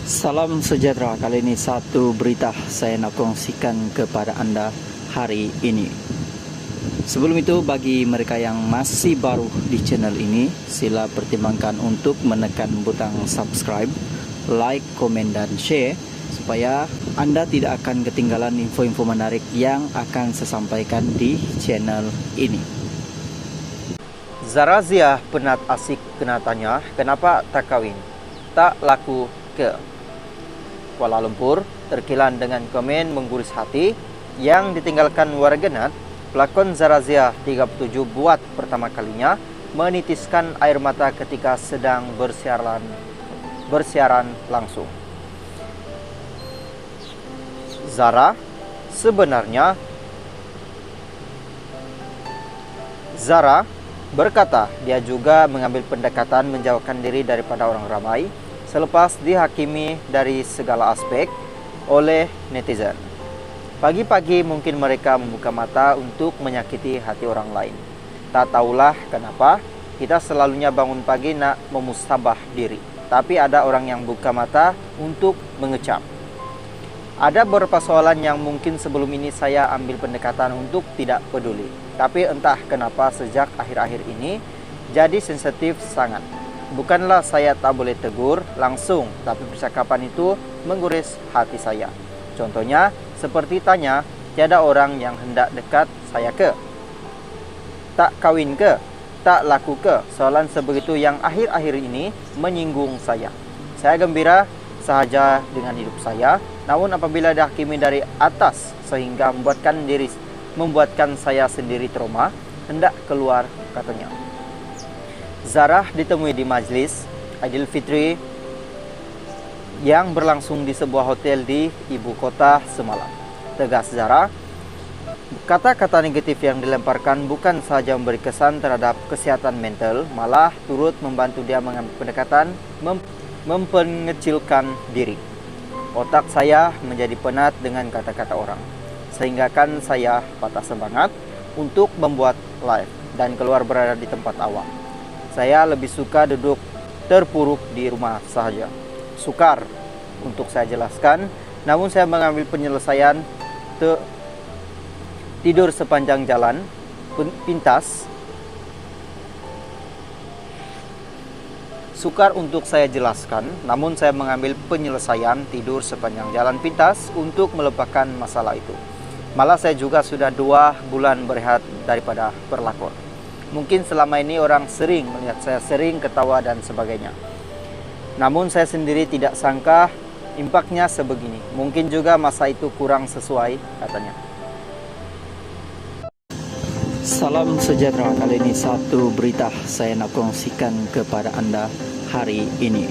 Salam sejahtera, kali ini satu berita saya nak kongsikan kepada anda hari ini. Sebelum itu, bagi mereka yang masih baru di channel ini, sila pertimbangkan untuk menekan butang subscribe, like, komen, dan share supaya anda tidak akan ketinggalan info-info menarik yang akan saya sampaikan di channel ini. Zarazia penat asik kena tanya, kenapa tak kawin? Tak laku ke? Kuala Lumpur terkilan dengan komen mengguris hati yang ditinggalkan warganet. Pelakon Zarazia 37 buat pertama kalinya menitiskan air mata ketika sedang bersiaran langsung. Zara berkata dia juga mengambil pendekatan menjauhkan diri daripada orang ramai selepas dihakimi dari segala aspek oleh netizen. Pagi-pagi mungkin mereka membuka mata untuk menyakiti hati orang lain. Tak tahulah kenapa kita selalunya bangun pagi nak memustabah diri, tapi ada orang yang buka mata untuk mengecam. Ada beberapa soalan yang mungkin sebelum ini saya ambil pendekatan untuk tidak peduli, tapi entah kenapa sejak akhir-akhir ini jadi sensitif sangat. Bukanlah saya tak boleh tegur langsung, tapi percakapan itu mengguris hati saya. Contohnya, seperti tanya, tiada orang yang hendak dekat saya ke? Tak kawin ke? Tak laku ke? Soalan sebegitu yang akhir-akhir ini menyinggung saya. Saya gembira sahaja dengan hidup saya, namun apabila dihakimi dari atas sehingga membuatkan saya sendiri trauma, hendak keluar, katanya. Zara ditemui di majlis Aidilfitri yang berlangsung di sebuah hotel di ibu kota semalam. Tegas Zara, kata-kata negatif yang dilemparkan bukan sahaja memberi kesan terhadap kesehatan mental, malah turut membantu dia mengambil pendekatan mempengecilkan diri. Otak saya menjadi penat dengan kata-kata orang, sehingga kan saya patah semangat untuk membuat live dan keluar berada di tempat awam. Saya lebih suka duduk terpuruk di rumah saja. Sukar untuk saya jelaskan, namun saya mengambil penyelesaian tidur sepanjang jalan pintas. Sukar untuk saya jelaskan, namun saya mengambil penyelesaian tidur sepanjang jalan pintas untuk melupakan masalah itu. Malah saya juga sudah 2 bulan berehat daripada berlakon. Mungkin selama ini orang sering melihat saya sering ketawa dan sebagainya. Namun saya sendiri tidak sangka impaknya sebegini. Mungkin juga masa itu kurang sesuai, katanya. Salam sejahtera, kali ini satu berita saya nak kongsikan kepada anda hari ini.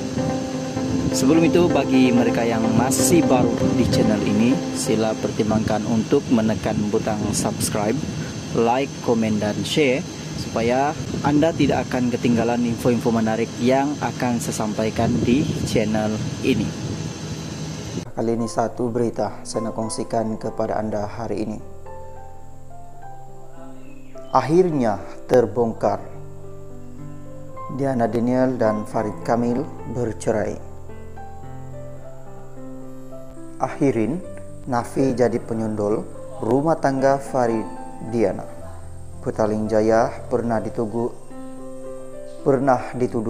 Sebelum itu, bagi mereka yang masih baru di channel ini, sila pertimbangkan untuk menekan butang subscribe, like, komen, dan share supaya anda tidak akan ketinggalan info-info menarik yang akan saya sampaikan di channel ini. Kali ini satu berita saya nak kongsikan kepada anda hari ini. Akhirnya terbongkar, Diana Daniel dan Farid Kamil bercerai. Akhirin Nafi jadi penyundul rumah tangga Farid Diana. Petaling Jaya pernah dituduh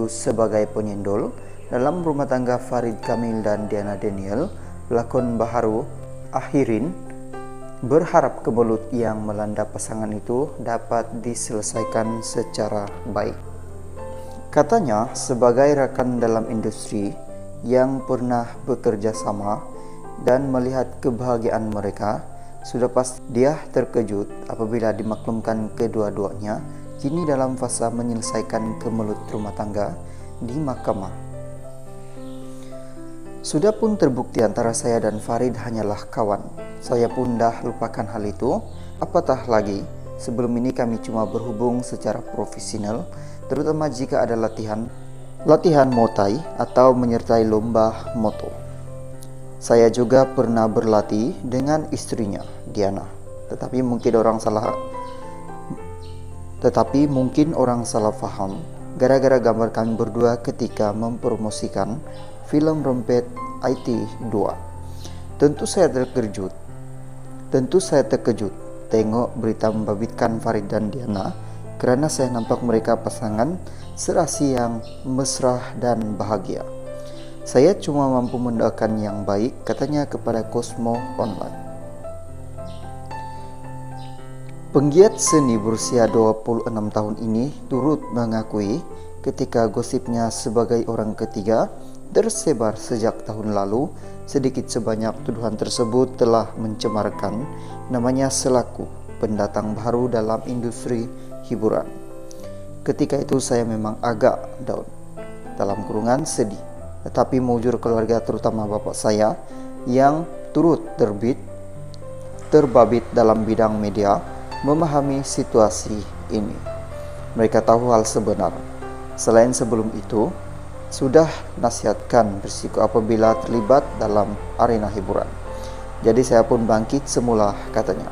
sebagai penyendul dalam rumah tangga Farid Kamil dan Diana Daniel. Pelakon baharu Akhirin berharap kemelut yang melanda pasangan itu dapat diselesaikan secara baik. Katanya, sebagai rakan dalam industri yang pernah bekerja sama dan melihat kebahagiaan mereka, sudah pasti dia terkejut apabila dimaklumkan kedua-duanya kini dalam fasa menyelesaikan kemelut rumah tangga di mahkamah. Sudah pun terbukti antara saya dan Farid hanyalah kawan. Saya pun dah lupakan hal itu. Apatah lagi, sebelum ini kami cuma berhubung secara profesional, terutama jika ada latihan motai atau menyertai lomba moto. Saya juga pernah berlatih dengan istrinya, Diana. Tetapi mungkin orang salah faham gara-gara gambar kami berdua ketika mempromosikan film Rempet IT 2. Tentu saya terkejut tengok berita membabitkan Farid dan Diana, kerana saya nampak mereka pasangan serasi yang mesra dan bahagia. Saya cuma mampu mendoakan yang baik, katanya kepada Cosmo Online. Penggiat seni berusia 26 tahun ini turut mengakui ketika gosipnya sebagai orang ketiga tersebar sejak tahun lalu, sedikit sebanyak tuduhan tersebut telah mencemarkan namanya selaku pendatang baru dalam industri hiburan. Ketika itu saya memang agak down, dalam kurungan sedih, tetapi mujur keluarga terutama bapak saya yang turut terbabit dalam bidang media memahami situasi ini. Mereka tahu hal sebenar. Selain sebelum itu, sudah nasihatkan berisiko apabila terlibat dalam arena hiburan. Jadi saya pun bangkit semula, katanya.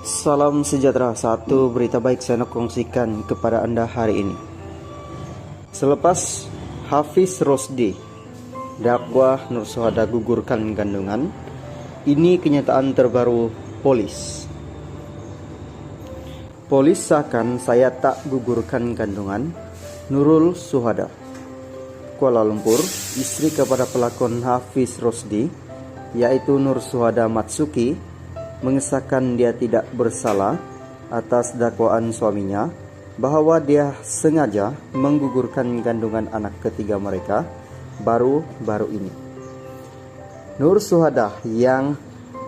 Salam sejahtera, satu berita baik saya nak kongsikan kepada anda hari ini. Selepas Hafiz Rosdi dakwah Nur Suhada gugurkan kandungan, ini kenyataan terbaru polis. Polis sahkan saya tak gugurkan kandungan Nurul Suhada. Kuala Lumpur, istri kepada pelakon Hafiz Rosdi, yaitu Nur Suhada Matsuki, mengesahkan dia tidak bersalah atas dakwaan suaminya bahawa dia sengaja menggugurkan kandungan anak ketiga mereka baru-baru ini. Nur Suhada yang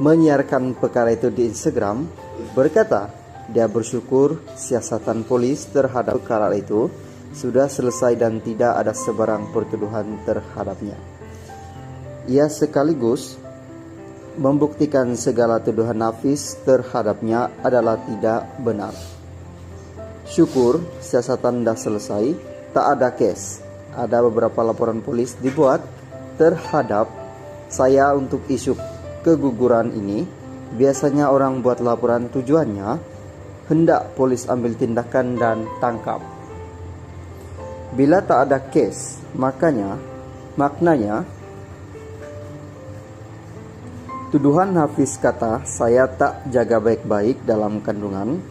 menyiarkan perkara itu di Instagram berkata dia bersyukur siasatan polis terhadap perkara itu sudah selesai dan tidak ada sebarang pertuduhan terhadapnya. Ia sekaligus membuktikan segala tuduhan Hafiz terhadapnya adalah tidak benar. Syukur siasatan dah selesai, tak ada kes. Ada beberapa laporan polis dibuat terhadap saya untuk isu keguguran ini. Biasanya orang buat laporan tujuannya hendak polis ambil tindakan dan tangkap. Bila tak ada kes, maknanya tuduhan Hafiz kata saya tak jaga baik-baik dalam kandungan